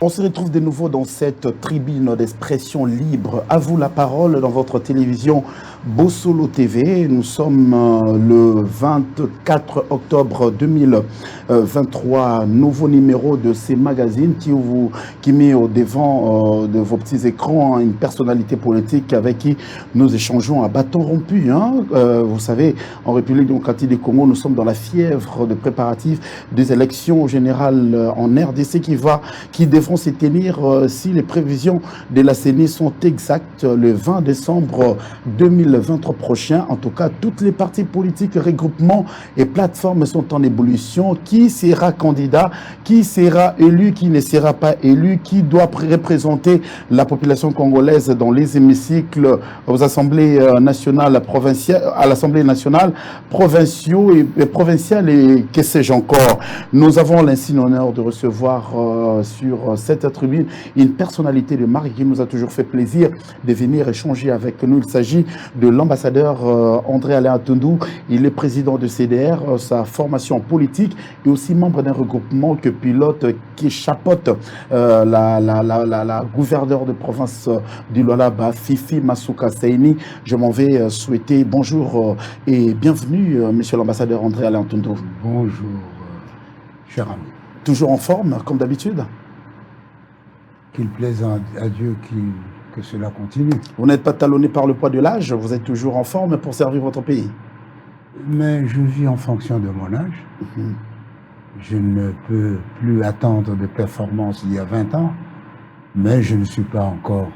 On se retrouve de nouveau dans cette tribune d'expression libre. À vous la parole dans votre télévision Bossolo TV. Nous sommes le 24 octobre 2023. Nouveau numéro de ces magazines qui met au devant de vos petits écrans une personnalité politique avec qui nous échangeons à bâton rompu. Vous savez, en République démocratique du Congo, nous sommes dans la fièvre de préparatifs des élections générales en RDC qui devront se tenir si les prévisions de la CENI sont exactes le 20 décembre 2023 prochain. En tout cas, toutes les partis politiques, regroupements et plateformes sont en ébullition. Qui sera candidat? Qui sera élu? Qui ne sera pas élu? Qui doit représenter la population congolaise dans les hémicycles aux assemblées nationales, provinciales, à l'Assemblée nationale, provinciaux et provinciales et que sais-je encore. Nous avons l'insigne honneur de recevoir sur cette tribune une personnalité de marque qui nous a toujours fait plaisir de venir échanger avec nous. Il s'agit de l'ambassadeur André Alain Atundou. Il est président de CDR, sa formation politique et aussi membre d'un regroupement que pilote, qui chapeaute la gouverneure de province du Lualaba, Fifi Masuka Saini. Je m'en vais souhaiter bonjour et bienvenue, monsieur l'ambassadeur André Alain Atundou. Bonjour, cher ami. Toujours en forme, comme d'habitude? Qu'il plaise à Dieu que cela continue. Vous n'êtes pas talonné par le poids de l'âge, vous êtes toujours en forme pour servir votre pays? Mais je vis en fonction de mon âge. Je ne peux plus attendre de performances il y a 20 ans, mais je ne suis pas encore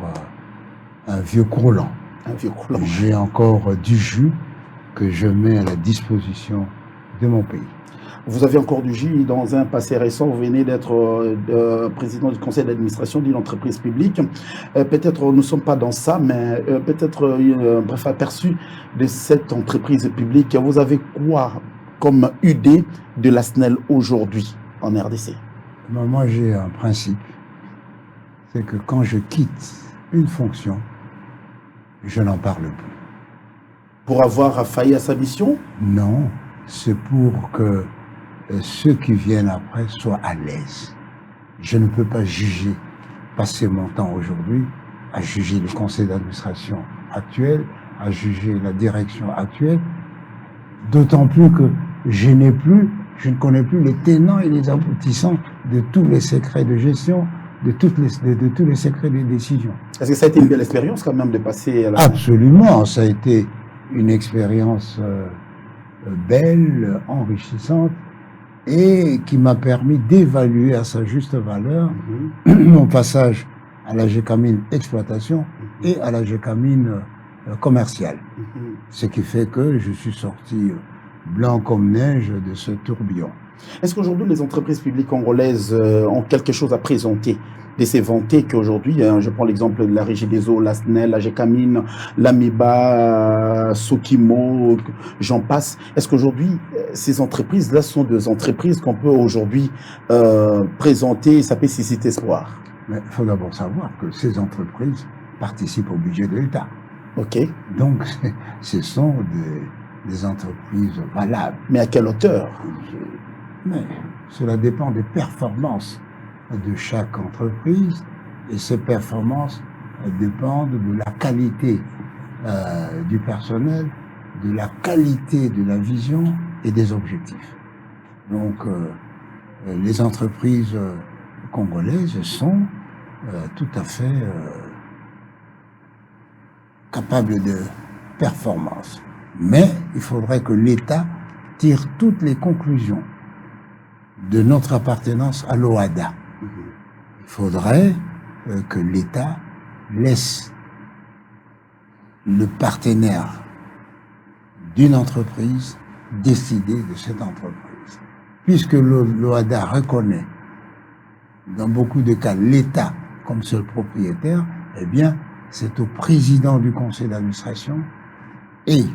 un vieux croulant. Un vieux croulant. J'ai encore du jus que je mets à la disposition de mon pays. Vous avez encore du jus dans un passé récent. Vous venez d'être président du conseil d'administration d'une entreprise publique. Peut-être nous ne sommes pas dans ça, mais peut-être un bref aperçu de cette entreprise publique. Vous avez quoi comme idée de la SNEL aujourd'hui en RDC? Moi, j'ai un principe. C'est que quand je quitte une fonction, je n'en parle plus. Pour avoir failli à sa mission? Non, c'est pour que ceux qui viennent après soient à l'aise. Je ne peux pas juger, passer mon temps aujourd'hui à juger le conseil d'administration actuel, à juger la direction actuelle, d'autant plus que je ne connais plus les tenants et les aboutissants de tous les secrets de gestion, de tous les secrets des décisions. Est-ce que ça a été une belle expérience quand même de passer à la... Absolument, ça a été une expérience belle, enrichissante, et qui m'a permis d'évaluer à sa juste valeur mon passage à la GECAMINE exploitation et à la GECAMINE commerciale. Ce qui fait que je suis sorti blanc comme neige de ce tourbillon. Est-ce qu'aujourd'hui les entreprises publiques congolaises ont quelque chose à présenter de ces vantés qu'aujourd'hui, je prends l'exemple de la Régie des eaux, la SNEL, la GECAMINE, l'AMIBA, Sokimo, j'en passe. Est-ce qu'aujourd'hui, ces entreprises-là sont des entreprises qu'on peut aujourd'hui présenter et ça peut susciter espoir? Mais il faut d'abord savoir que ces entreprises participent au budget de l'État. Ok. Donc, ce sont des entreprises valables. Mais à quelle hauteur? Mais cela dépend des performances de chaque entreprise et ces performances dépendent de la qualité du personnel, de la qualité de la vision et des objectifs. Donc, les entreprises congolaises sont tout à fait capables de performance. Mais il faudrait que l'État tire toutes les conclusions de notre appartenance à l'OHADA. Il faudrait que l'État laisse le partenaire d'une entreprise décider de cette entreprise. Puisque l'OHADA reconnaît dans beaucoup de cas l'État comme seul propriétaire, eh bien, c'est au président du conseil d'administration et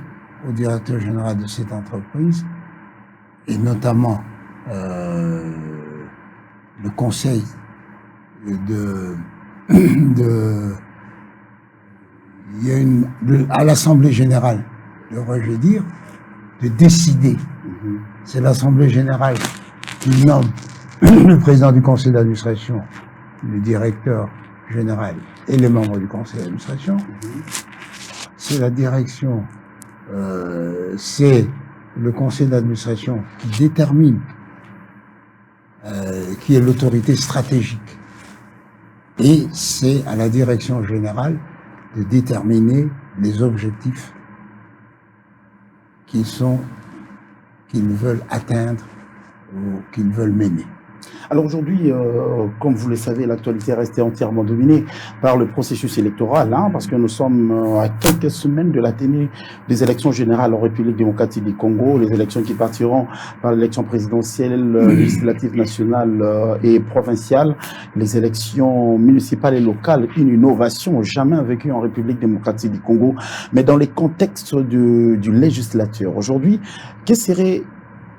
au directeur général de cette entreprise, et notamment le conseil à l'Assemblée générale, devrais-je dire, de décider. C'est l'Assemblée générale qui nomme le président du conseil d'administration le directeur général et les membres du conseil d'administration. C'est la direction, c'est le conseil d'administration qui détermine, qui est l'autorité stratégique. Et c'est à la direction générale de déterminer les objectifs qu'ils veulent atteindre ou qu'ils veulent mener. Alors aujourd'hui, comme vous le savez, l'actualité est restée entièrement dominée par le processus électoral, parce que nous sommes à quelques semaines de la tenue des élections générales en République démocratique du Congo, les élections qui partiront par l'élection présidentielle, législative nationale et provinciale, les élections municipales et locales, une innovation jamais vécue en République démocratique du Congo, mais dans les contextes du législateur. Aujourd'hui,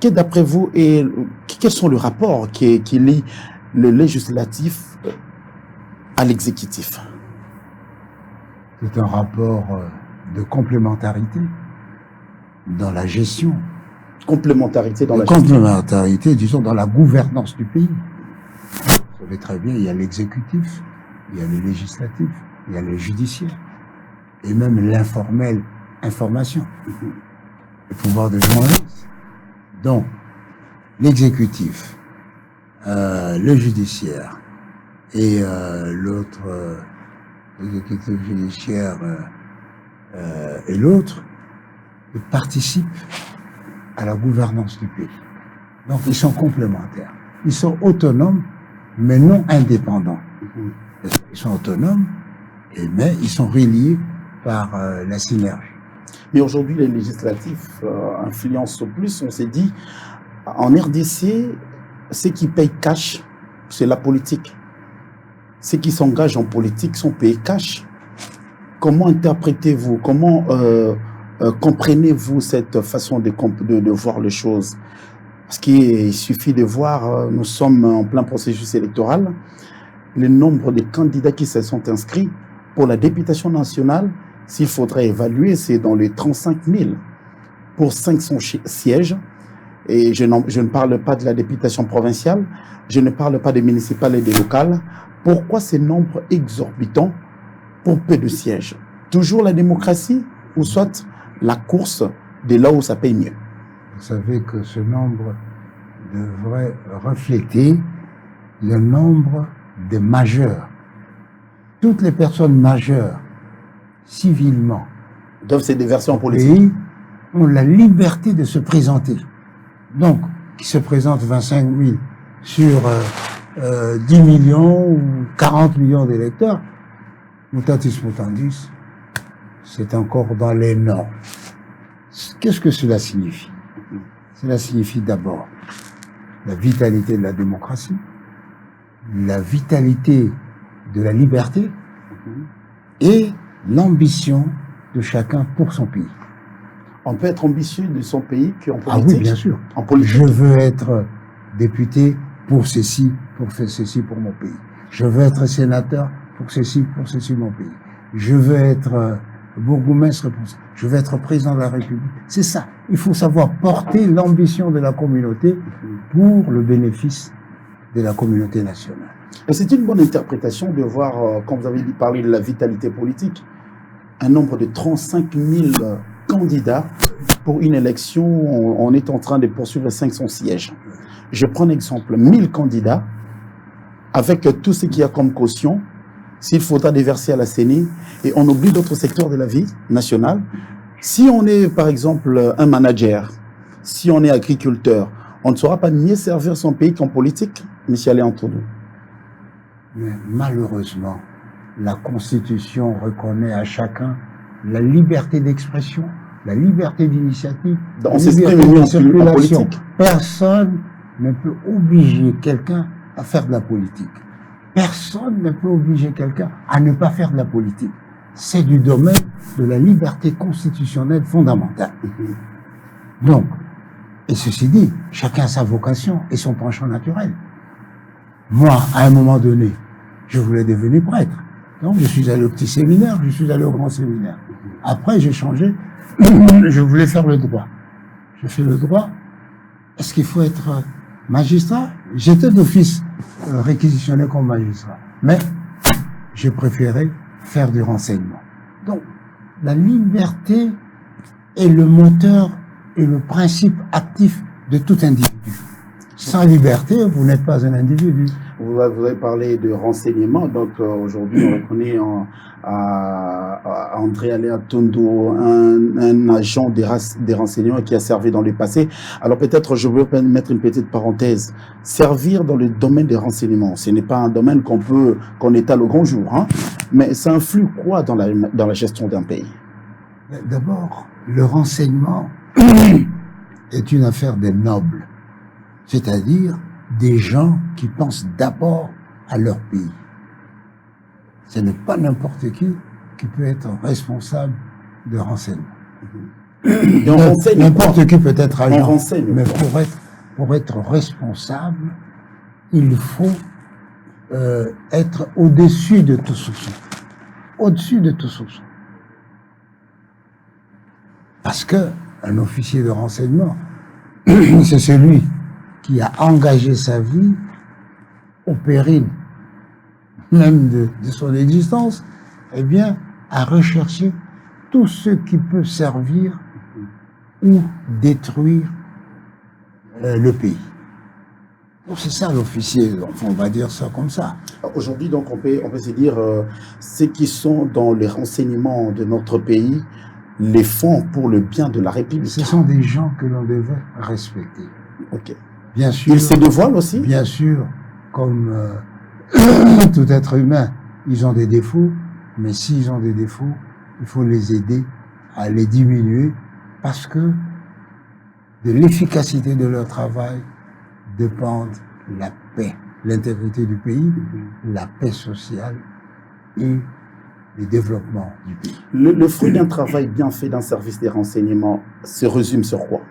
d'après vous, quels sont les rapports qui lient le législatif à l'exécutif? C'est un rapport de complémentarité dans la gestion. Complémentarité dans la gestion. Complémentarité, disons, dans la gouvernance du pays. Vous savez très bien, il y a l'exécutif, il y a le législatif, il y a le judiciaire, et même l'informel information, le pouvoir de journaliste. Donc, l'exécutif, le judiciaire et l'autre, l'exécutif judiciaire et l'autre participent à la gouvernance du pays. Donc, ils sont complémentaires. Ils sont autonomes, mais non indépendants. Ils sont autonomes, mais ils sont reliés par la synergie. Mais aujourd'hui, les législatifs influencent plus. On s'est dit, en RDC, ceux qui payent cash, c'est la politique. Ceux qui s'engagent en politique sont payés cash. Comment interprétez-vous, comment comprenez-vous cette façon de voir les choses? Parce qu'il suffit de voir, nous sommes en plein processus électoral, le nombre de candidats qui se sont inscrits pour la députation nationale. S'il faudrait évaluer, c'est dans les 35 000 pour 500 sièges. Et je ne parle pas de la députation provinciale, je ne parle pas des municipales et des locales. Pourquoi ces nombres exorbitants pour peu de sièges? Toujours la démocratie ou soit la course de là où ça paye mieux? Vous savez que ce nombre devrait refléter le nombre de majeurs. Toutes les personnes majeures civilement doivent se déverser en politique, ont la liberté de se présenter. Donc, qui se présentent 25 000 sur 10 millions ou 40 millions d'électeurs, mutatis mutandis, c'est encore dans les normes. Qu'est-ce que cela signifie? Cela signifie d'abord la vitalité de la démocratie, la vitalité de la liberté et l'ambition de chacun pour son pays. On peut être ambitieux de son pays qu'en politique? Ah oui, bien sûr. En politique. Je veux être député pour ceci, pour faire ceci pour mon pays. Je veux être sénateur pour ceci, mon pays. Je veux être bourgmestre pour ça. Je veux être président de la République. C'est ça. Il faut savoir porter l'ambition de la communauté pour le bénéfice de la communauté nationale. Et c'est une bonne interprétation de voir, quand vous avez parlé de la vitalité politique, un nombre de 35 000 candidats pour une élection. On est en train de poursuivre 500 sièges. Je prends l'exemple, 1000 candidats, avec tout ce qu'il y a comme caution, s'il faudra déverser à la CENI, et on oublie d'autres secteurs de la vie nationale. Si on est, par exemple, un manager, si on est agriculteur, on ne saura pas mieux servir son pays qu'en politique, M. Alain Antonou. Mais malheureusement, la Constitution reconnaît à chacun la liberté d'expression, la liberté d'initiative, la liberté de circulation. Personne ne peut obliger quelqu'un à faire de la politique. Personne ne peut obliger quelqu'un à ne pas faire de la politique. C'est du domaine de la liberté constitutionnelle fondamentale. Donc, et ceci dit, chacun a sa vocation et son penchant naturel. Moi, à un moment donné, je voulais devenir prêtre. Donc, je suis allé au petit séminaire, je suis allé au grand séminaire. Après, j'ai changé, je voulais faire le droit. Je fais le droit. Est-ce qu'il faut être magistrat? J'étais d'office réquisitionné comme magistrat. Mais j'ai préféré faire du renseignement. Donc, la liberté est le moteur et le principe actif de tout individu. Sans liberté, vous n'êtes pas un individu. Vous avez parlé de renseignement, donc aujourd'hui on reconnaît à André Aléa Tondo un agent des renseignements qui a servi dans le passé. Alors peut-être je veux mettre une petite parenthèse. Servir dans le domaine des renseignements, ce n'est pas un domaine qu'on étale au grand jour, hein, mais ça influe quoi dans la gestion d'un pays? D'abord, le renseignement est une affaire des nobles, c'est-à-dire des gens qui pensent d'abord à leur pays. Ce n'est pas n'importe qui peut être responsable de renseignement. N'importe qui peut être agent, mais pour être responsable, il faut être au-dessus de tout soupçon. Au-dessus de tout soupçon. Parce que un officier de renseignement, c'est celui qui a engagé sa vie au péril même de son existence, eh bien, à rechercher tout ce qui peut servir ou détruire le pays. Donc c'est ça l'officier, on va dire ça comme ça. Aujourd'hui, donc, on peut se dire, ceux qui sont dans les renseignements de notre pays, les font pour le bien de la République. Ce sont des gens que l'on devait respecter. Ok. Bien sûr. Ils se dévoilent aussi? Bien sûr, comme tout être humain, ils ont des défauts, mais s'ils ont des défauts, il faut les aider à les diminuer parce que de l'efficacité de leur travail dépendent la paix, l'intégrité du pays, la paix sociale et le développement du pays. Le fruit d'un travail bien fait d'un service des renseignements se résume sur quoi?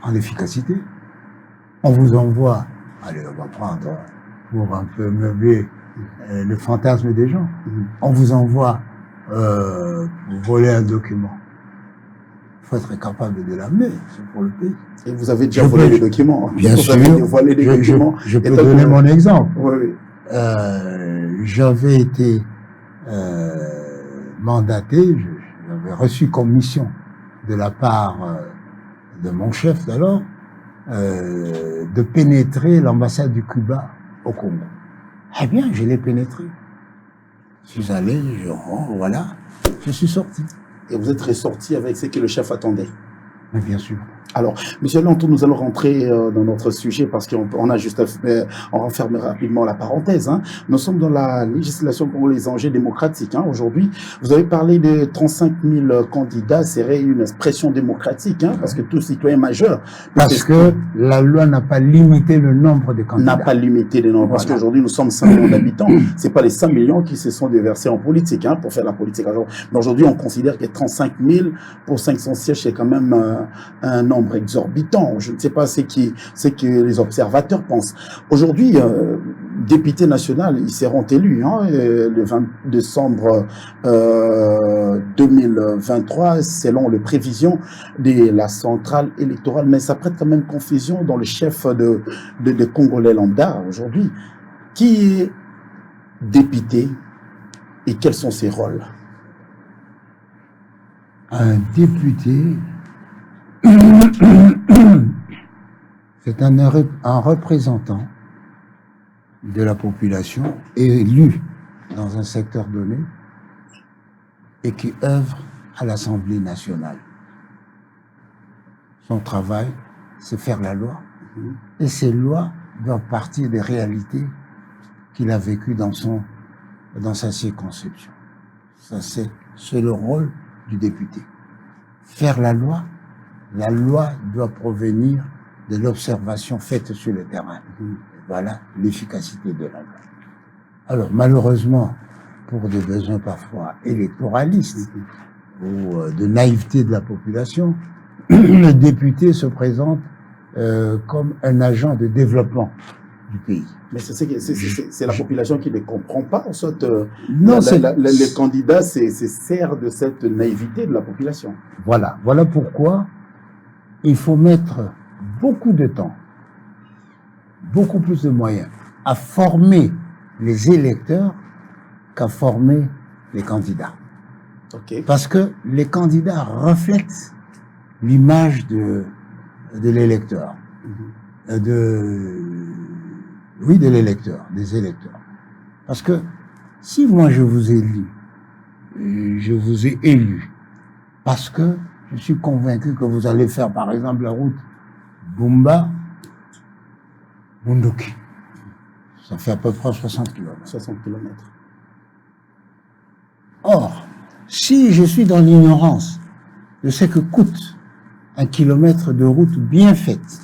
En efficacité. On vous envoie, allez, on va prendre pour un peu meubler le fantasme des gens, on vous envoie pour voler un document. Il faut être capable de l'amener, c'est pour le pays. Et vous avez déjà volé les documents? Bien sûr, je peux donner mon exemple. Oui. J'avais été mandaté, j'avais reçu comme mission de la part de mon chef d'alors, de pénétrer l'ambassade du Cuba au Congo. Eh bien, je l'ai pénétré. Je suis allé, voilà, je suis sorti. Et vous êtes ressorti avec ce que le chef attendait? Mais bien sûr. Alors, Monsieur Lantou, nous allons rentrer dans notre sujet parce qu'on a juste on referme rapidement la parenthèse. Hein. Nous sommes dans la législation pour les enjeux démocratiques. Hein. Aujourd'hui, vous avez parlé de 35 000 candidats, serait une expression démocratique, hein, parce que tout citoyen majeur. Parce que la loi n'a pas limité le nombre de candidats. N'a pas limité le nombre, parce qu'aujourd'hui nous sommes 5 millions d'habitants. C'est pas les 5 millions qui se sont déversés en politique, hein, pour faire la politique. Mais aujourd'hui, on considère que 35 000 pour 500 sièges, c'est quand même un nombre exorbitant. Je ne sais pas ce que les observateurs pensent. Aujourd'hui, député national, ils seront élus le 20 décembre 2023, selon les prévisions de la centrale électorale. Mais ça prête quand même confusion dans le chef de Congolais lambda aujourd'hui. Qui est député et quels sont ses rôles? Un député, c'est un représentant de la population élu dans un secteur donné et qui œuvre à l'Assemblée nationale. Son travail, c'est faire la loi. Et ces lois doivent partir des réalités qu'il a vécues dans sa circonscription. Ça, c'est le rôle du député. Faire la loi doit provenir de l'observation faite sur le terrain. Voilà l'efficacité de la loi. Alors, malheureusement, pour des besoins parfois électoralistes ou de naïveté de la population, le député se présente comme un agent de développement du pays. Mais c'est la population qui ne comprend pas, en soit, non, les candidats se servent de cette naïveté de la population. Voilà pourquoi il faut mettre beaucoup de temps, beaucoup plus de moyens à former les électeurs qu'a formé les candidats. Ok. Parce que les candidats reflètent l'image de l'électeur. De l'électeur, des électeurs. Parce que si moi je vous ai élu, parce que je suis convaincu que vous allez faire par exemple la route Bumba-Bunduki. Ça fait à peu près 60 km. 60 km. Or, si je suis dans l'ignorance de ce que coûte un kilomètre de route bien faite,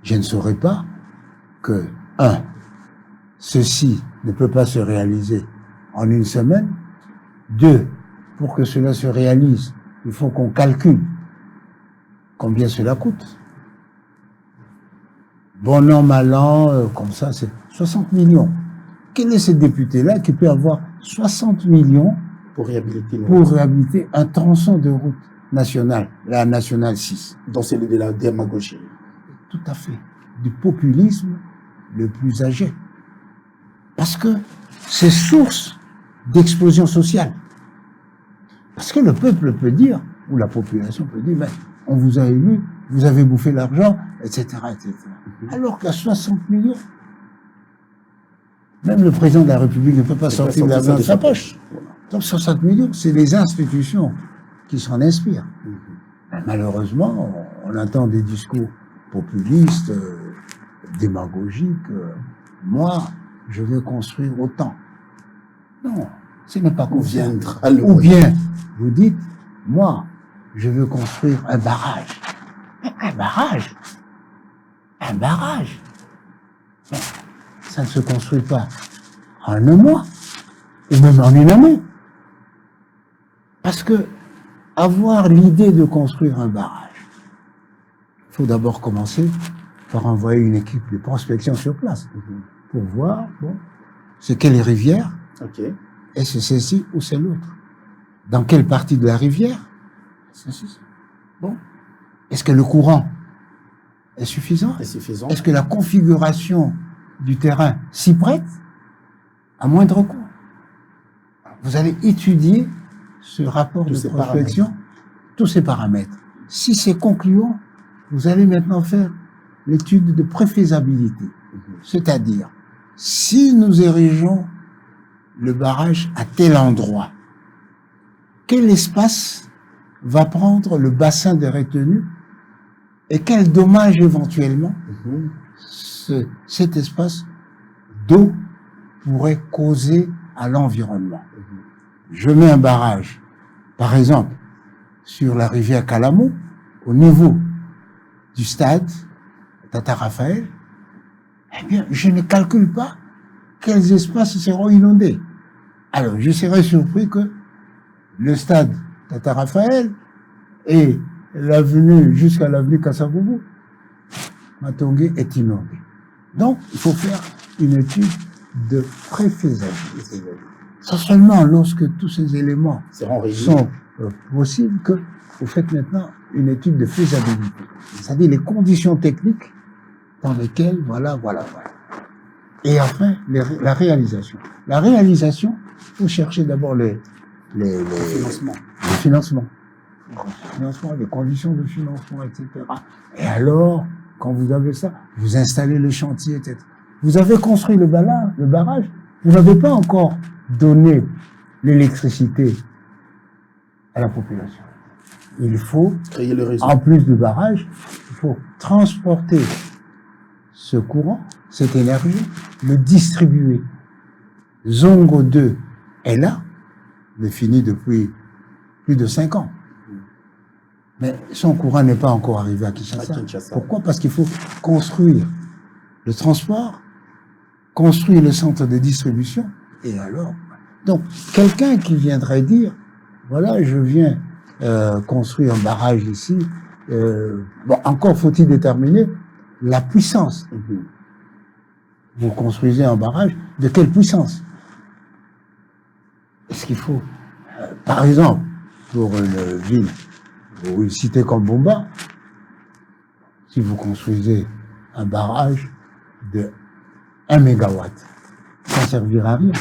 je ne saurais pas que, ceci ne peut pas se réaliser en une semaine. 2, pour que cela se réalise, il faut qu'on calcule combien cela coûte. Bon an, mal an, comme ça, c'est 60 millions. Quel est ce député-là qui peut avoir 60 millions pour réhabiliter un tronçon de route nationale, la nationale 6? Donc c'est de la démagogie. Tout à fait. Du populisme le plus âgé. Parce que c'est source d'explosion sociale. Parce que le peuple peut dire, ou la population peut dire, ben, on vous a élu, vous avez bouffé l'argent, etc., etc. Alors qu'à 60 millions, même le président de la République ne peut pas sortir de l'argent de sa poche. Donc 60 millions, c'est les institutions qui s'en inspirent. Ben, malheureusement, on entend des discours populistes, démagogiques. Moi, je veux construire autant. Non, ce n'est pas conviendre. Ou bien, vous dites, moi, je veux construire un barrage. Un barrage? Un barrage? Non, ça ne se construit pas en un mois, ou même en une année. Parce que avoir l'idée de construire un barrage, il faut d'abord commencer par envoyer une équipe de prospection sur place pour voir, bon, c'est quelle rivière, est-ce celle-ci ou c'est l'autre, dans quelle partie de la rivière, bon, est-ce que le courant est suffisant, est-ce que la configuration du terrain s'y prête à moindre coût. Vous allez étudier ce rapport de prospection, tous ces paramètres. Si c'est concluant, vous allez maintenant faire l'étude de préfaisabilité. C'est-à-dire, si nous érigeons le barrage à tel endroit, quel espace va prendre le bassin de retenue et quel dommage éventuellement cet espace d'eau pourrait causer à l'environnement. Je mets un barrage, par exemple, sur la rivière Calamo, au niveau du stade Tata Raphaël, eh bien, je ne calcule pas quels espaces seront inondés. Alors, je serais surpris que le stade Tata Raphaël et l'avenue jusqu'à l'avenue Kassaboubou, Matongé est inondé. Donc, il faut faire une étude de préfaisabilité. C'est seulement lorsque tous ces éléments sont possibles que vous faites maintenant une étude de faisabilité. C'est-à-dire les conditions techniques dans lesquelles, voilà. Et enfin, la réalisation. La réalisation, il faut chercher d'abord les financements, les conditions de financement, etc. Et alors, quand vous avez ça, vous installez le chantier, etc. Vous avez construit le barrage, vous n'avez pas encore donné l'électricité à la population. Il faut, créer le réseau. En plus du barrage, il faut transporter ce courant, cette énergie, le distribuer. Zongo 2 est là, défini depuis plus de 5 ans. Mais son courant n'est pas encore arrivé à Kinshasa. Pourquoi? Parce qu'il faut construire le transport, construire le centre de distribution, et alors... Donc, quelqu'un qui viendrait dire, voilà, je viens construire un barrage ici, bon, encore faut-il déterminer la puissance. Vous construisez un barrage, de quelle puissance? Est-ce qu'il faut, par exemple, pour une ville ou une cité comme Bumba, si vous construisez un barrage de 1 mégawatt, ça ne servira à rien.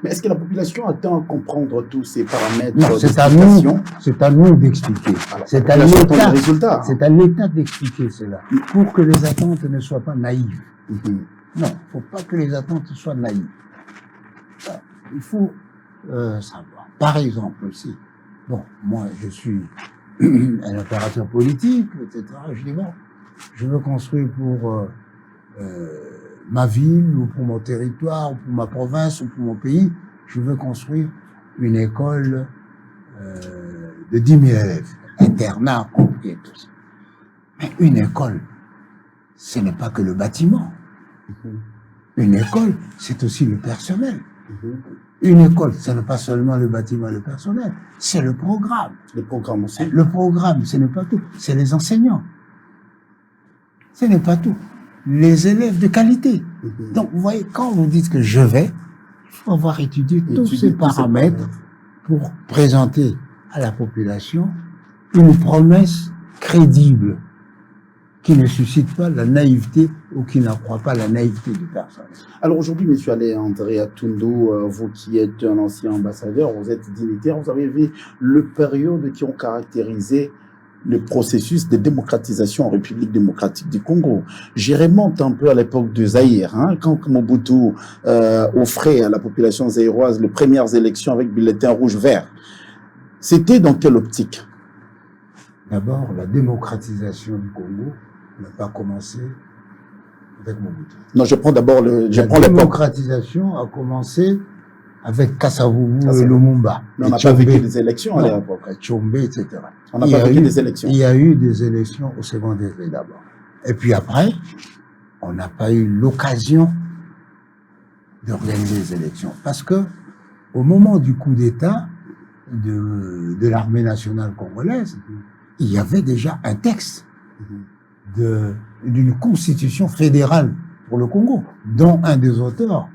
Mais est-ce que la population attend à comprendre tous ces paramètres? Non, c'est à nous d'expliquer. C'est à l'État. C'est à l'État d'expliquer cela, pour que les attentes ne soient pas naïves. Non, il ne faut pas que les attentes soient naïves. Il faut savoir. Par exemple aussi, bon, moi je suis un opérateur politique, etc. Je dis bon, je veux construire pour ma ville, ou pour mon territoire, ou pour ma province, ou pour mon pays, je veux construire une école de 10 000 élèves, internat compris et tout ça. Mais une école, ce n'est pas que le bâtiment. Une école, c'est aussi le personnel. Une école, ce n'est pas seulement le bâtiment et le personnel, c'est le programme. Le programme aussi. Le programme, ce n'est pas tout, c'est les enseignants. Ce n'est pas tout. Les élèves de qualité. Donc, vous voyez, quand vous dites que je vais, il faut avoir étudié tous ces paramètres pour présenter à la population une promesse crédible qui ne suscite pas la naïveté ou qui n'accroît pas la naïveté du personnel. Alors aujourd'hui, M. André Atundo, vous qui êtes un ancien ambassadeur, vous êtes dignitaire, vous avez vu les périodes qui ont caractérisé le processus de démocratisation en République démocratique du Congo. J'y remonte un peu à l'époque de Zaïre, quand Mobutu offrait à la population zaïroise les premières élections avec bulletin rouge-vert. C'était dans quelle optique? D'abord, la démocratisation du Congo n'a pas commencé avec Mobutu. Non, je prends d'abord la démocratisation a commencé avec Kasavubu et Lumumba. Mais on n'a pas vécu des élections à l'époque. Tchombe, etc. On n'a pas vécu des élections. Il y a eu des élections au second degré d'abord. Et puis après, on n'a pas eu l'occasion d'organiser des élections. Parce que, au moment du coup d'État de l'armée nationale congolaise, il y avait déjà un texte d'une constitution fédérale pour le Congo, dont un des auteurs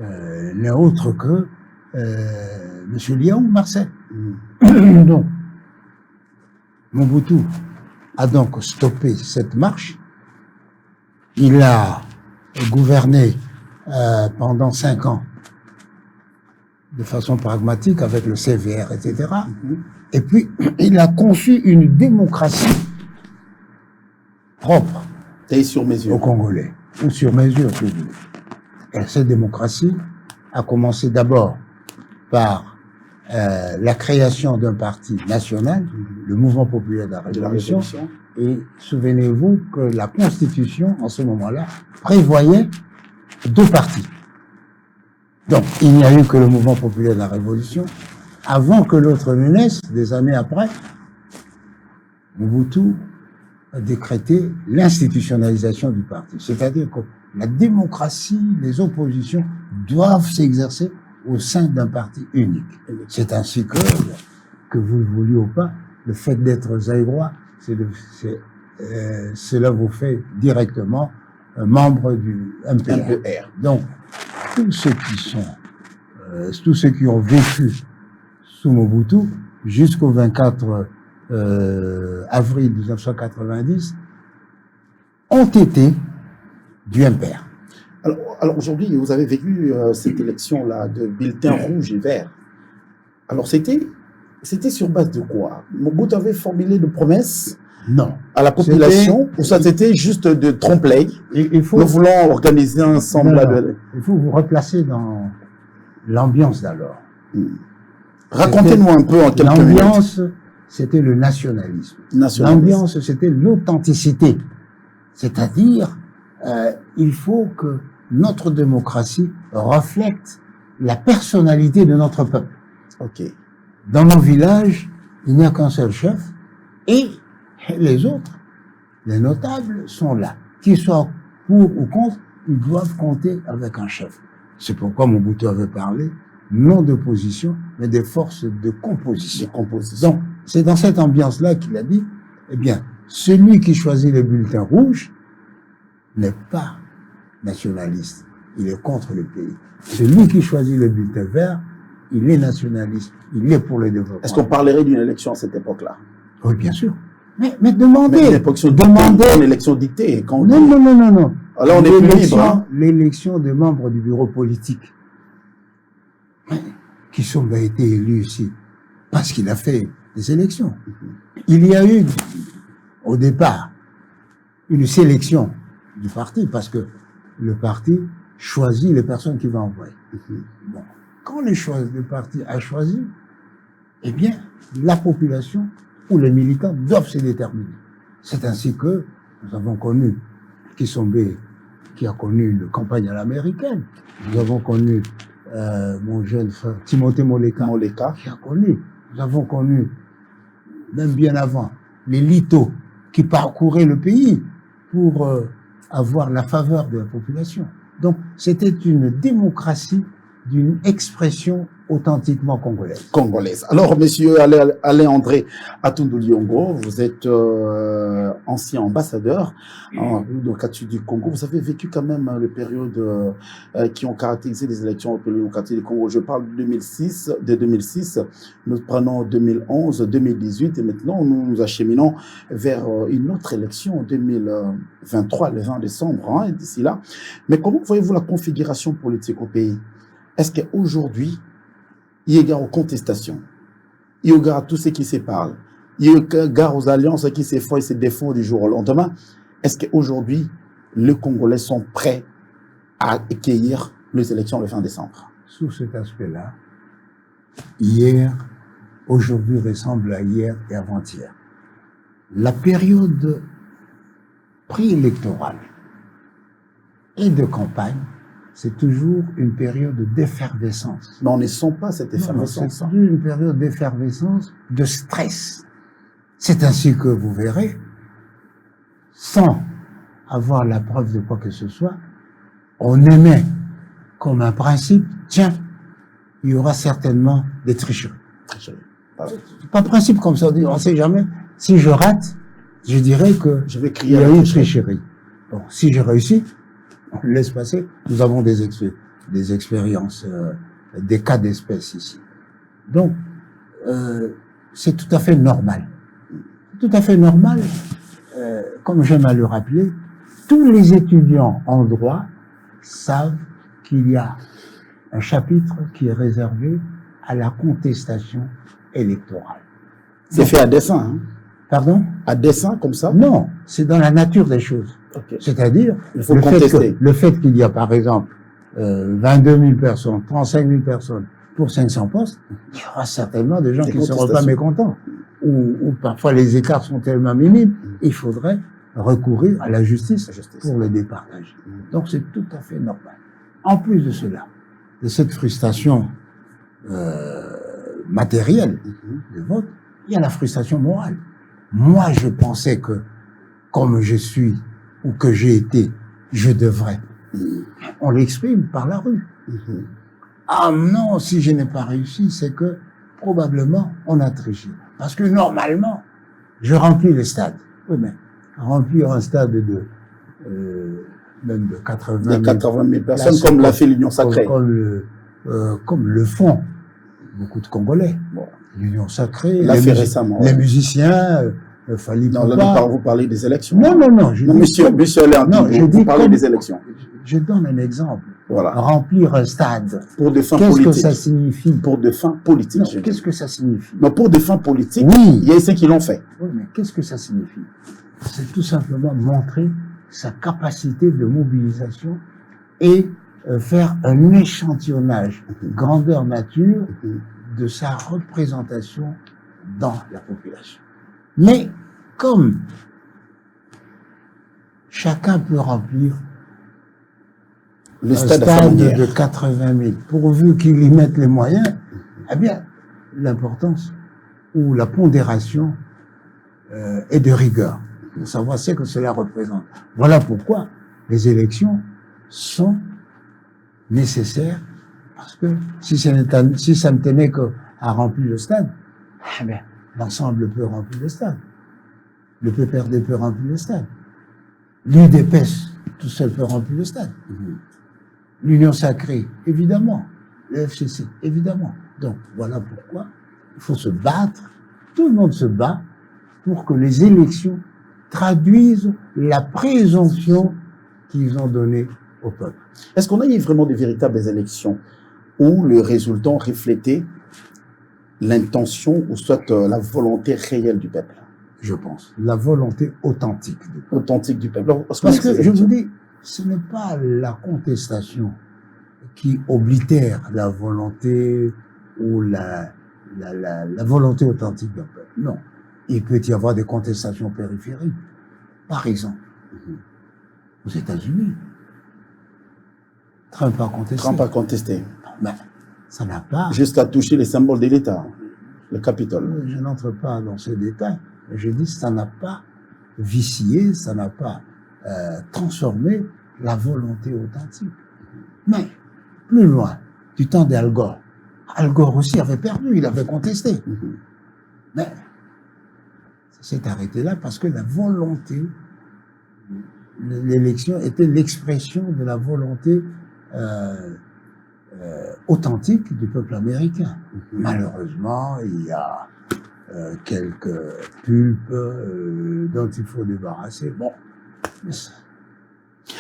n'est autre que M. Liaou Marcel. Donc, Mobutu a donc stoppé cette marche. Il a gouverné pendant 5 ans de façon pragmatique avec le CVR, etc. Et puis, il a conçu une démocratie propre sur mesure aux Congolais, ou sur mesure, si vous voulez. Et cette démocratie a commencé d'abord par la création d'un parti national, le Mouvement populaire de la Révolution. Et souvenez-vous que la Constitution, en ce moment-là, prévoyait 2 partis. Donc, il n'y a eu que le Mouvement populaire de la Révolution. Avant que l'autre ne naisse, des années après, Mobutu a décrété l'institutionnalisation du parti. C'est-à-dire que la démocratie, les oppositions doivent s'exercer au sein d'un parti unique. C'est ainsi que vous le vouliez ou pas, le fait d'être zaïrois, cela vous fait directement membre du MPR. Donc, tous ceux qui ont vécu sous Mobutu jusqu'au 24 avril 1990 ont été du MPR. Alors aujourd'hui, vous avez vécu cette élection-là de bulletin rouge et vert. Alors c'était sur base de quoi? Mobutu avait formulé de promesses à la population, ou ça c'était juste de trompe-l'œil? Nous voulons organiser ensemble. Il faut vous replacer dans l'ambiance d'alors. Racontez-nous un peu en quelques minutes. L'ambiance, c'était le nationalisme. L'ambiance, c'était l'authenticité. C'est-à-dire, il faut que notre démocratie reflète la personnalité de notre peuple. Dans nos villages, il n'y a qu'un seul chef et les autres, les notables, sont là. Qu'ils soient pour ou contre, ils doivent compter avec un chef. C'est pourquoi Mobutu avait parlé non d'opposition, mais des forces de composition. Donc, c'est dans cette ambiance-là qu'il a dit, eh bien, celui qui choisit le bulletin rouge n'est pas nationaliste, il est contre le pays. Celui qui choisit le bulletin vert, il est nationaliste, il est pour le développement. Est-ce qu'on parlerait d'une élection à cette époque-là? Oui, bien sûr. Mais demandez. Mais demandez une élection dictée. Non. Alors on est plus libre. Hein. L'élection des membres du bureau politique qui sont été élus ici parce qu'il a fait des élections. Il y a eu, au départ, une sélection du parti parce que le parti choisit les personnes qu'il va envoyer. Bon. Quand le parti a choisi, eh bien, la population ou les militants doivent se déterminer. C'est ainsi que nous avons connu Kisombe, qui a connu une campagne à l'américaine. Nous avons connu mon jeune frère Timothée Moleka, qui a connu. Nous avons connu, même bien avant, les litos qui parcouraient le pays pour avoir la faveur de la population. Donc, c'était une démocratie d'une expression authentiquement congolaise. Alors, monsieur Alain André Atundou-Liongo, vous êtes ancien ambassadeur dans le cadre du Congo. Vous avez vécu quand même les périodes qui ont caractérisé les élections européennes au quartier du Congo. Je parle de 2006, nous prenons 2011, 2018 et maintenant nous nous acheminons vers une autre élection en 2023, le 20 décembre, hein, d'ici là. Mais comment voyez-vous la configuration politique au pays? Est-ce qu'aujourd'hui, il y a égard aux contestations, il y a égard à tout ce qui se parle, il y a égard aux alliances qui se font et se défendent du jour au lendemain, est-ce qu'aujourd'hui, les Congolais sont prêts à accueillir les élections le 20 décembre? Sous cet aspect-là, hier, aujourd'hui ressemble à hier et avant-hier. La période préélectorale et de campagne, c'est toujours une période d'effervescence. Mais on ne sent pas cette effervescence. C'est toujours une période d'effervescence, de stress. C'est ainsi que vous verrez, sans avoir la preuve de quoi que ce soit, on émet comme un principe, tiens, il y aura certainement des tricheries. Pas principe comme ça, on ne sait jamais. Si je rate, je dirais que il y a eu tricherie. Bon, si je réussis, on laisse passer. Nous avons des expériences, des cas d'espèce ici. Donc, c'est tout à fait normal. Tout à fait normal. Comme j'aime à le rappeler, tous les étudiants en droit savent qu'il y a un chapitre qui est réservé à la contestation électorale. C'est fait à dessein, hein? Pardon? À dessein, comme ça? Non, c'est dans la nature des choses. Okay. C'est-à-dire, le fait qu'il y a, par exemple, 22 000 personnes, 35 000 personnes pour 500 postes, il y aura certainement des gens qui ne seront pas mécontents. Ou parfois les écarts sont tellement minimes, il faudrait recourir à la justice pour les départager. Donc c'est tout à fait normal. En plus de cela, de cette frustration matérielle de vote, il y a la frustration morale. Moi, je pensais que, comme je suis ou que j'ai été, je devrais. On l'exprime par la rue. Ah non, si je n'ai pas réussi, c'est que probablement on a triché. Parce que normalement, je remplis les stades. Oui, mais remplir un stade de même de 80 000 personnes, comme l'a fait l'Union Sacrée. Comme le font beaucoup de Congolais. Bon, l'Union Sacrée, les musiciens, Fali Poupa. Non, vous parlez des élections. Non. Monsieur vous parlez des élections. Je donne un exemple. Voilà. Remplir un stade. Pour des fins politiques. Qu'est-ce que ça signifie? Pour des fins politiques. Qu'est-ce que ça signifie? Non, pour des fins politiques, oui. Il y a ceux qui l'ont fait. Oui, mais qu'est-ce que ça signifie? C'est tout simplement montrer sa capacité de mobilisation et faire un échantillonnage grandeur nature de sa représentation dans la population. Mais comme chacun peut remplir le stade de 80 000, pourvu qu'il y mette les moyens, eh bien, l'importance ou la pondération est de rigueur, pour savoir ce que cela représente. Voilà pourquoi les élections sont nécessaires, parce que si ça ne tenait qu'à remplir le stade, eh bien, l'ensemble peut remplir le stade. Le PPRD peut remplir le stade. L'UDPS, tout seul, peut remplir le stade. L'Union Sacrée, évidemment. Le FCC, évidemment. Donc, voilà pourquoi il faut se battre. Tout le monde se bat pour que les élections traduisent la présomption qu'ils ont donné au peuple. Est-ce qu'on a eu vraiment des véritables élections où le résultat reflétait l'intention ou soit la volonté réelle du peuple? Je pense. La volonté authentique. Authentique du peuple. Parce que, je vous dis, ce n'est pas la contestation qui oblitère la volonté ou la volonté authentique d'un peuple. Non. Il peut y avoir des contestations périphériques. Par exemple, aux États-Unis, Trump a contesté. Trump a contesté. Mais ça n'a pas... Jusqu'à toucher les symboles de l'État, le Capitole. Je n'entre pas dans ces détails. Mais je dis que ça n'a pas vicié, ça n'a pas transformé la volonté authentique. Mais, plus loin, du temps d'Al Gore. Al Gore aussi avait perdu, il avait contesté. Mais, ça s'est arrêté là parce que la volonté, l'élection était l'expression de la volonté authentique du peuple américain. Malheureusement, il y a quelques pulpes dont il faut débarrasser. Bon,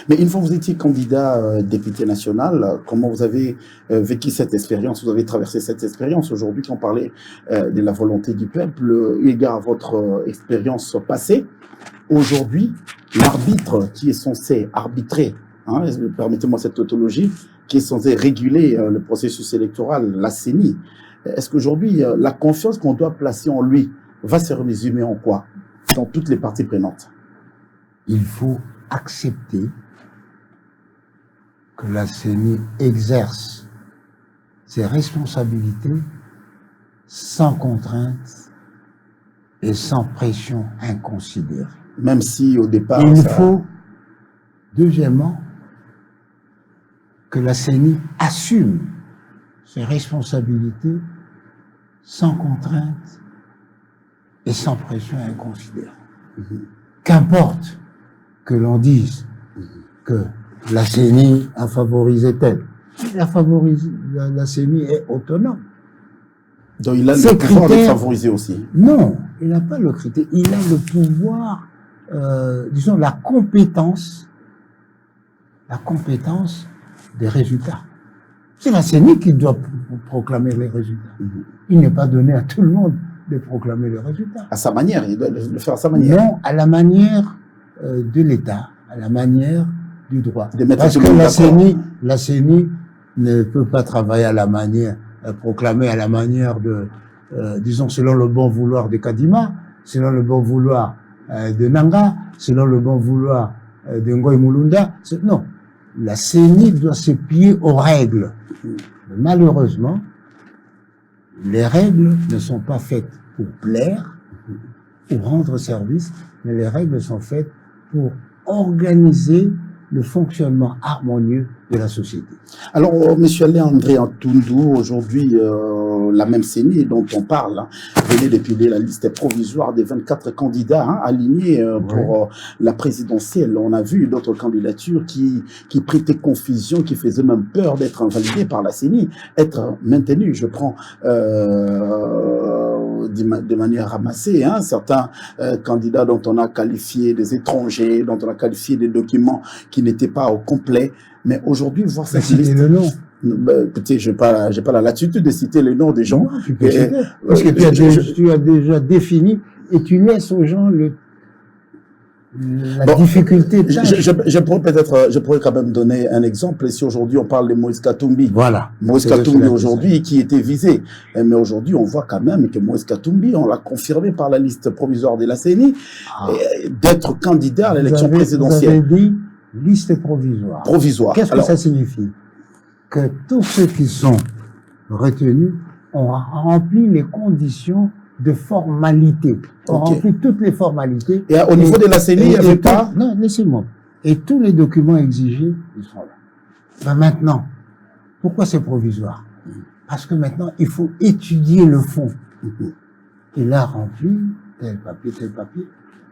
mais une fois que vous étiez candidat député national, comment vous avez vécu cette expérience? Vous avez traversé cette expérience. Aujourd'hui, quand on parlait de la volonté du peuple, égard à votre expérience passée, aujourd'hui, l'arbitre qui est censé arbitrer, hein, permettez-moi cette tautologie, qui est censé réguler le processus électoral, la CENI, est-ce qu'aujourd'hui, la confiance qu'on doit placer en lui va se résumer en quoi dans toutes les parties prenantes? Il faut accepter que la CENI exerce ses responsabilités sans contrainte et sans pression inconsidérée. Même si au départ... Il faut, deuxièmement, que la CENI assume ses responsabilités sans contrainte et sans pression inconsidérée. Qu'importe que l'on dise que la CENI a favorisé tel. La CENI est autonome. Donc il a le pouvoir de favoriser aussi. Non, il n'a pas le critère. Il a le pouvoir, disons, la compétence des résultats. C'est la CENI qui doit proclamer les résultats. Il n'est pas donné à tout le monde de proclamer les résultats. À sa manière, il doit le faire à sa manière. Non, à la manière de l'État, à la manière du droit. Parce que la CENI ne peut pas travailler à la manière, proclamer à la manière de, disons, selon le bon vouloir de Kadima, selon le bon vouloir de Nanga, selon le bon vouloir de Ngoï Mulunda. Non. La CENI doit se plier aux règles. Mais malheureusement, les règles ne sont pas faites pour plaire ou rendre service, mais les règles sont faites pour organiser le fonctionnement harmonieux de la société. Alors, M. Alain André Antundou, aujourd'hui, la même CENI dont on parle, hein, venait de publier la liste provisoire des 24 candidats hein, alignés pour la présidentielle. On a vu d'autres candidatures qui prêtaient confusion, qui faisaient même peur d'être invalidées par la CENI, être maintenues. Je prends de manière ramassée, hein, certains candidats dont on a qualifié des étrangers, dont on a qualifié des documents qui n'étaient pas au complet. Mais aujourd'hui, voir cette liste... le nom. Écoutez, j'ai pas la latitude de citer les noms des gens. Non, tu peux citer, parce que tu as déjà défini et tu laisses aux gens la difficulté. Je pourrais quand même donner un exemple. Si aujourd'hui on parle de Moïse Katumbi. Voilà. Moïse Katumbi aujourd'hui qui était visé. Mais aujourd'hui on voit quand même que Moïse Katumbi, on l'a confirmé par la liste provisoire de la CENI, d'être candidat à l'élection présidentielle. Vous avez dit liste provisoire. Provisoire. Qu'est-ce que ça signifie? Que tous ceux qui sont retenus ont rempli les conditions de formalité. Ont rempli toutes les formalités. Et au niveau de la CENI, il n'y avait pas... Non, laissez-moi. Et tous les documents exigés, ils sont là. Ben maintenant, pourquoi c'est provisoire? Parce que maintenant, il faut étudier le fond. Il a rempli tel papier.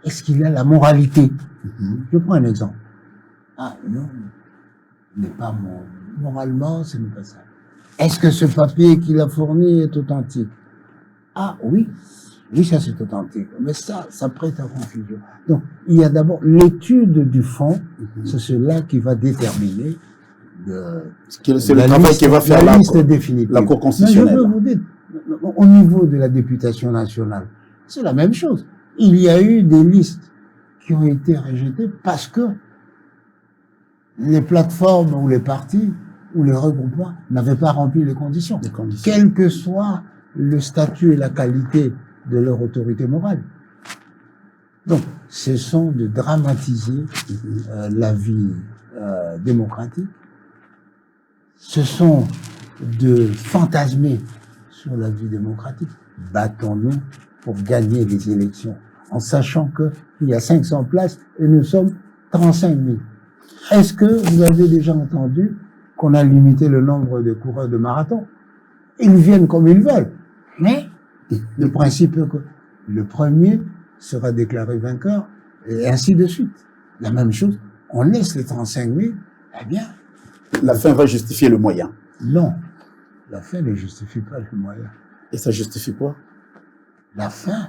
Est-ce qu'il a la moralité? Je prends un exemple. Ah non, il n'est pas moralement, ce n'est pas ça. Est-ce que ce papier qu'il a fourni est authentique? Ah oui, Oui, ça c'est authentique. Mais ça prête à confusion. Donc, il y a d'abord l'étude du fond, c'est cela qui va déterminer c'est le travail qui va faire la liste définitive. La Cour constitutionnelle. Mais je peux vous dire, au niveau de la députation nationale, c'est la même chose. Il y a eu des listes qui ont été rejetées parce que les plateformes ou les partis ou les regroupements n'avaient pas rempli les conditions. Quel que soit le statut et la qualité de leur autorité morale. Donc, ce sont de dramatiser la vie démocratique, ce sont de fantasmer sur la vie démocratique. Battons-nous pour gagner les élections, en sachant qu'il y a 500 places et nous sommes 35 000. Est-ce que vous avez déjà entendu qu'on a limité le nombre de coureurs de marathon? Ils viennent comme ils veulent. Mais le principe est que le premier sera déclaré vainqueur, et ainsi de suite. La même chose, on laisse les 35 000, eh bien... La fin va justifier le moyen. Non, la fin ne justifie pas le moyen. Et ça justifie quoi? La fin,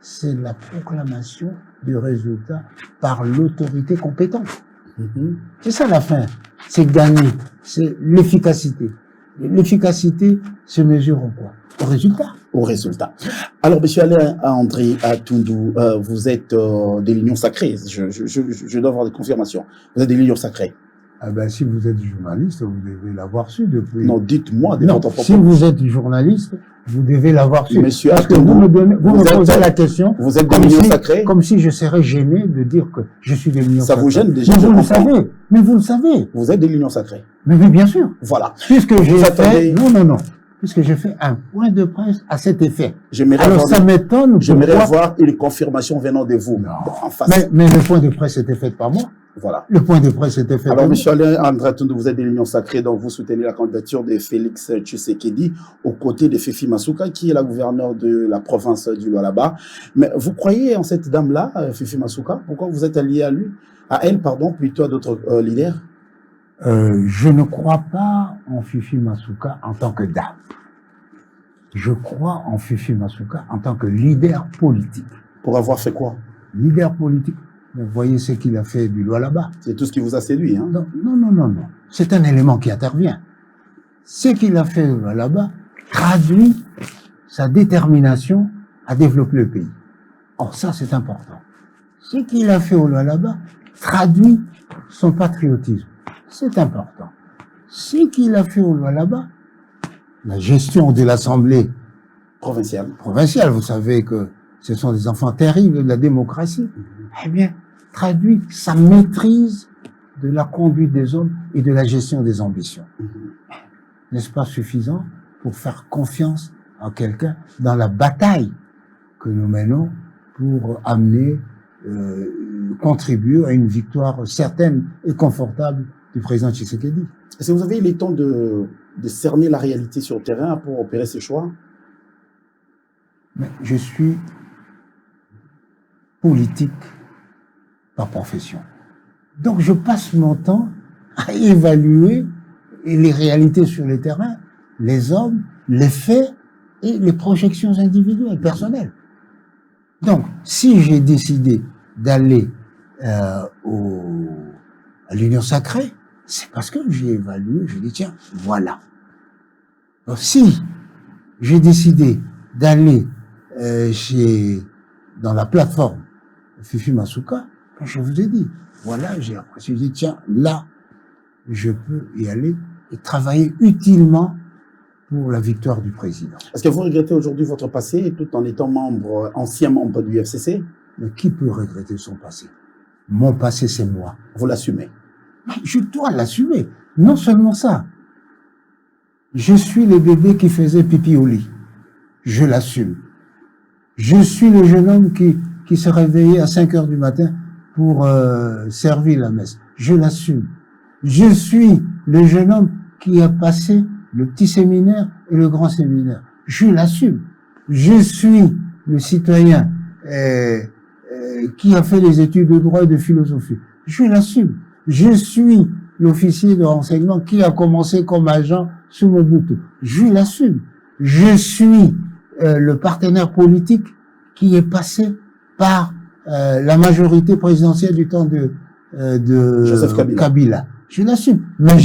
c'est la proclamation du résultat par l'autorité compétente. C'est ça la fin, c'est gagner, c'est l'efficacité. L'efficacité se mesure en quoi? Au résultat. Au résultat. Alors, monsieur Alain André Toundou, vous êtes de l'Union Sacrée. Je dois avoir des confirmations. Vous êtes de l'Union Sacrée. Ah ben, si vous êtes journaliste, vous devez l'avoir su depuis. Non, dites-moi. Non, si vous êtes journaliste, vous devez l'avoir su. Monsieur Parce que vous me posez la question. Vous êtes de l'Union Sacrée? Comme si je serais gêné de dire que je suis de l'Union Sacrée. Ça vous gêne déjà? Mais vous le savez. Mais vous le savez. Vous êtes de l'Union Sacrée? Mais oui, bien sûr. Voilà. Puisque j'ai fait. Non. Puisque j'ai fait un point de presse à cet effet. Alors ça m'étonne. J'aimerais voir une confirmation venant de vous. Non. En face. Mais le point de presse était fait par moi. Voilà. Le point de presse était fait par moi. Alors, monsieur Alain André Toundou, vous êtes de l'Union Sacrée, donc vous soutenez la candidature de Félix Tshisekedi aux côtés de Fifi Masuka, qui est la gouverneure de la province du Lualaba. Mais vous croyez en cette dame-là, Fifi Masuka? Pourquoi vous êtes allié à elle, plutôt à d'autres leaders? Je ne crois pas en Fifi Masuka en tant que dame. Je crois en Fifi Masuka en tant que leader politique. Pour avoir fait quoi? Leader politique. Vous voyez ce qu'il a fait du Lualaba. C'est tout ce qui vous a séduit, hein? Non. C'est un élément qui intervient. Ce qu'il a fait du Lualaba traduit sa détermination à développer le pays. Or, ça, c'est important. Ce qu'il a fait au Lualaba traduit son patriotisme. C'est important. Ce qu'il a fait au Lualaba, la gestion de l'Assemblée provinciale, vous savez que ce sont des enfants terribles de la démocratie, eh bien, traduit sa maîtrise de la conduite des hommes et de la gestion des ambitions. N'est-ce pas suffisant pour faire confiance en quelqu'un dans la bataille que nous menons pour amener, contribuer à une victoire certaine et confortable du président Tshisekedi? Est-ce que vous avez eu le temps de cerner la réalité sur le terrain pour opérer ces choix? Mais je suis politique par profession. Donc je passe mon temps à évaluer les réalités sur le terrain, les hommes, les faits et les projections individuelles, personnelles. Donc, si j'ai décidé d'aller à l'Union Sacrée, c'est parce que j'ai évalué, je dis tiens, voilà. Donc, si j'ai décidé d'aller dans la plateforme Fifi Masuka, je vous ai dit, voilà, j'ai apprécié, je dis tiens, là, je peux y aller et travailler utilement pour la victoire du président. Est-ce que vous regrettez aujourd'hui votre passé tout en étant ancien membre du FCC? Mais qui peut regretter son passé? Mon passé, c'est moi. Vous l'assumez? Je dois l'assumer. Non seulement ça. Je suis le bébé qui faisait pipi au lit. Je l'assume. Je suis le jeune homme qui se réveillait à 5 heures du matin pour servir la messe. Je l'assume. Je suis le jeune homme qui a passé le petit séminaire et le grand séminaire. Je l'assume. Je suis le citoyen qui a fait les études de droit et de philosophie. Je l'assume. Je suis l'officier de renseignement qui a commencé comme agent sous Mobutu. Je l'assume. Je suis le partenaire politique qui est passé par la majorité présidentielle du temps de Joseph Kabila. Je l'assume. Mais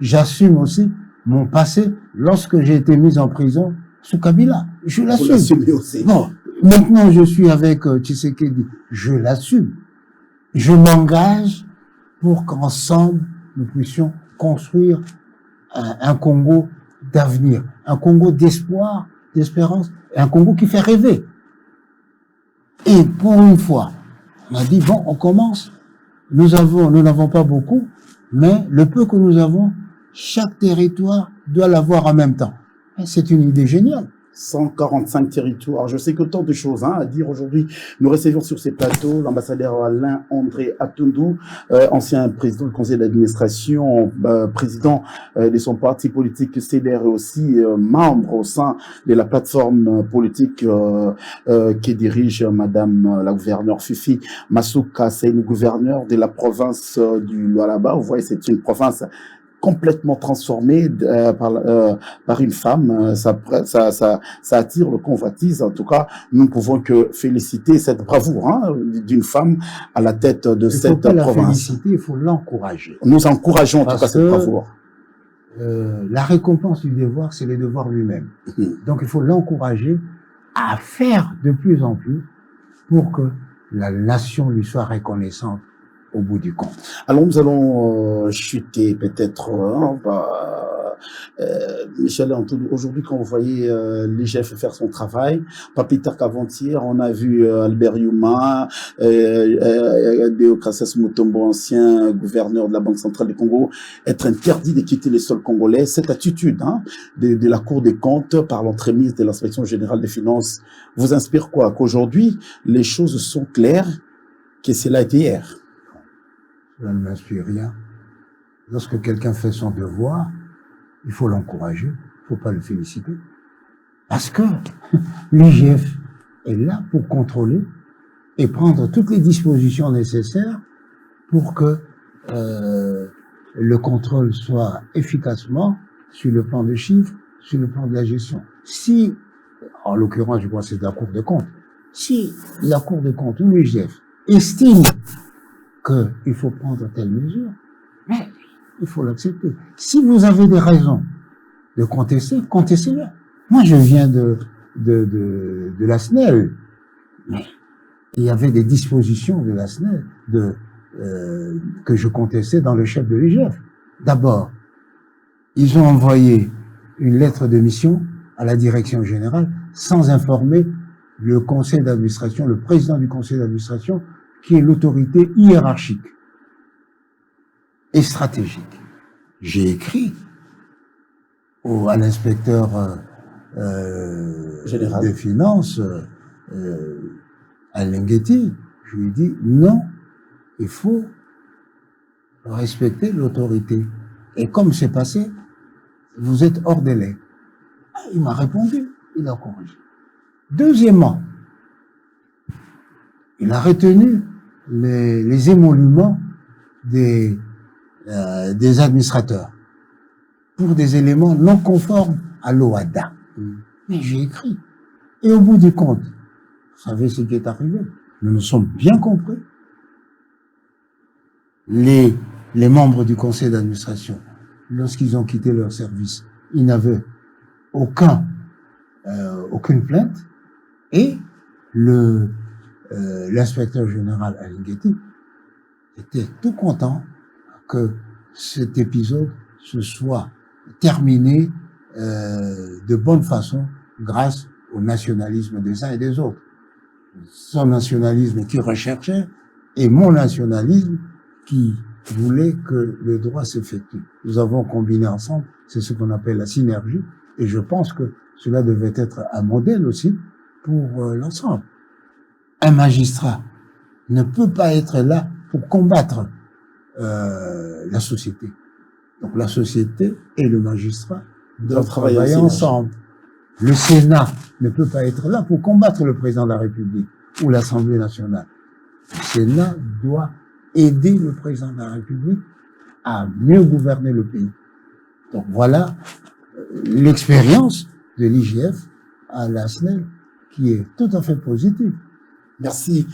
j'assume aussi mon passé lorsque j'ai été mis en prison sous Kabila. Je l'assume. Vous l'assumez aussi. Bon, maintenant je suis avec Tshisekedi. Je l'assume. Je m'engage pour qu'ensemble nous puissions construire un Congo d'avenir, un Congo d'espoir, d'espérance, et un Congo qui fait rêver. Et pour une fois, on a dit, bon, on commence. Nous n'avons pas beaucoup, mais le peu que nous avons, chaque territoire doit l'avoir en même temps. Et c'est une idée géniale. 145 territoires. Je sais que tant de choses à dire aujourd'hui. Nous recevons sur ces plateaux l'ambassadeur Alain-André Atundu, ancien président du conseil d'administration, président de son parti politique CDR et aussi membre au sein de la plateforme politique qui dirige Madame la gouverneure Fifi Masuka. C'est une gouverneure de la province du Lualaba. Vous voyez, c'est une province complètement transformée par une femme, ça attire le convoitise. En tout cas, nous ne pouvons que féliciter cette bravoure d'une femme à la tête de cette province. Il ne faut pas la féliciter, il faut l'encourager. Nous encourageons en tout cas cette bravoure. La récompense du devoir, c'est le devoir lui-même. Donc il faut l'encourager à faire de plus en plus pour que la nation lui soit reconnaissante au bout du compte. Alors nous allons chuter peut-être, Michel, aujourd'hui quand vous voyez l'IGF faire son travail, pas plus tard qu'avant-hier, on a vu Albert Yuma, Deokrasas Mutombo, ancien gouverneur de la Banque centrale du Congo, être interdit de quitter les sols congolais. Cette attitude de la Cour des comptes par l'entremise de l'inspection générale des finances vous inspire quoi? Qu'aujourd'hui, les choses sont claires, que cela a été hier? Cela ne m'inspire rien. Lorsque quelqu'un fait son devoir, il faut l'encourager, il ne faut pas le féliciter. Parce que l'IGF est là pour contrôler et prendre toutes les dispositions nécessaires pour que le contrôle soit efficacement sur le plan des chiffres, sur le plan de la gestion. Si, en l'occurrence, je crois que c'est la Cour des comptes, si la Cour des comptes ou l'IGF estime qu'il faut prendre telle mesure, mais il faut l'accepter. Si vous avez des raisons de contester, contestez-le. Moi, je viens de la SNEL, mais il y avait des dispositions de la SNEL que je contestais dans le chef de l'IGF. D'abord, ils ont envoyé une lettre de mission à la direction générale sans informer le conseil d'administration, le président du conseil d'administration, qui est l'autorité hiérarchique et stratégique. J'ai écrit à l'inspecteur des finances, Alain Guetti, je lui ai dit non, il faut respecter l'autorité. Et comme c'est passé, vous êtes hors délai. Il m'a répondu, il a corrigé. Deuxièmement, il a retenu les émoluments des administrateurs pour des éléments non conformes à l'OADA. Mais j'ai écrit. Et au bout du compte, vous savez ce qui est arrivé? Nous nous sommes bien compris. Les membres du conseil d'administration, lorsqu'ils ont quitté leur service, ils n'avaient aucune plainte, et l'inspecteur général Alain Guetti était tout content que cet épisode se soit terminé de bonne façon grâce au nationalisme des uns et des autres. Son nationalisme qui recherchait et mon nationalisme qui voulait que le droit s'effectue. Nous avons combiné ensemble, c'est ce qu'on appelle la synergie, et je pense que cela devait être un modèle aussi pour l'ensemble. Un magistrat ne peut pas être là pour combattre la société. Donc la société et le magistrat doivent travailler ensemble. Le Sénat ne peut pas être là pour combattre le président de la République ou l'Assemblée nationale. Le Sénat doit aider le président de la République à mieux gouverner le pays. Donc voilà l'expérience de l'IGF à la SNEL qui est tout à fait positive. Merci,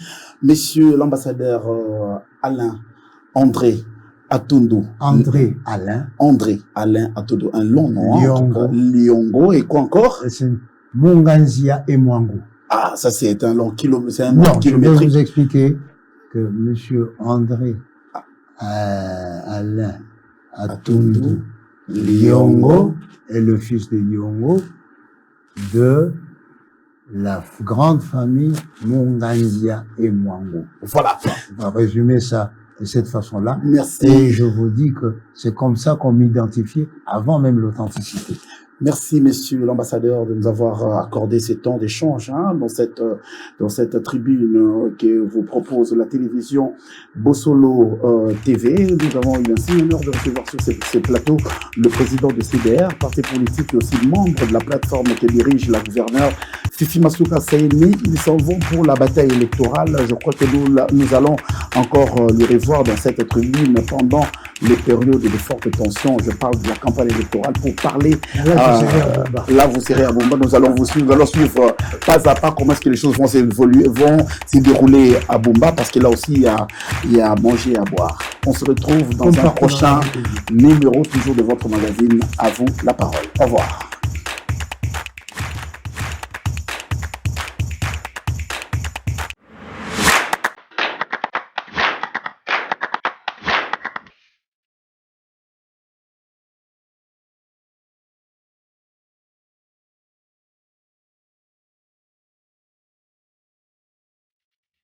Monsieur l'ambassadeur Alain André Atundu. André Alain. André Alain Atundu, un long nom. Liongo. Liongo, et quoi encore? C'est Monganzia et Mwango. Ah, ça c'est un long kilomètre. C'est un Non, long je vais kilométrique. vous expliquer que Monsieur André Alain Atundu Liongo est le fils de Liongo de la grande famille Monganzia et Mwango. Voilà. On va résumer ça de cette façon-là. Merci. Et je vous dis que c'est comme ça qu'on m'identifiait avant même l'authenticité. Merci, Monsieur l'ambassadeur, de nous avoir accordé ces temps d'échange dans cette tribune que vous propose la télévision Bossolo TV. Nous avons eu ainsi l'honneur de recevoir sur ces plateaux le président de CDR, parti politique et aussi membre de la plateforme que dirige la gouverneure Fifi Masuka Saini. Ils s'en vont pour la bataille électorale. Je crois que nous allons encore les revoir dans cette tribune pendant les périodes de forte tension. Je parle de la campagne électorale pour parler. Là, vous serez à Bumba. Nous allons suivre pas à pas comment est-ce que les choses vont se dérouler à Bumba, parce que là aussi, il y a à manger et à boire. On se retrouve dans un prochain numéro, toujours de votre magazine. À vous la parole. Au revoir.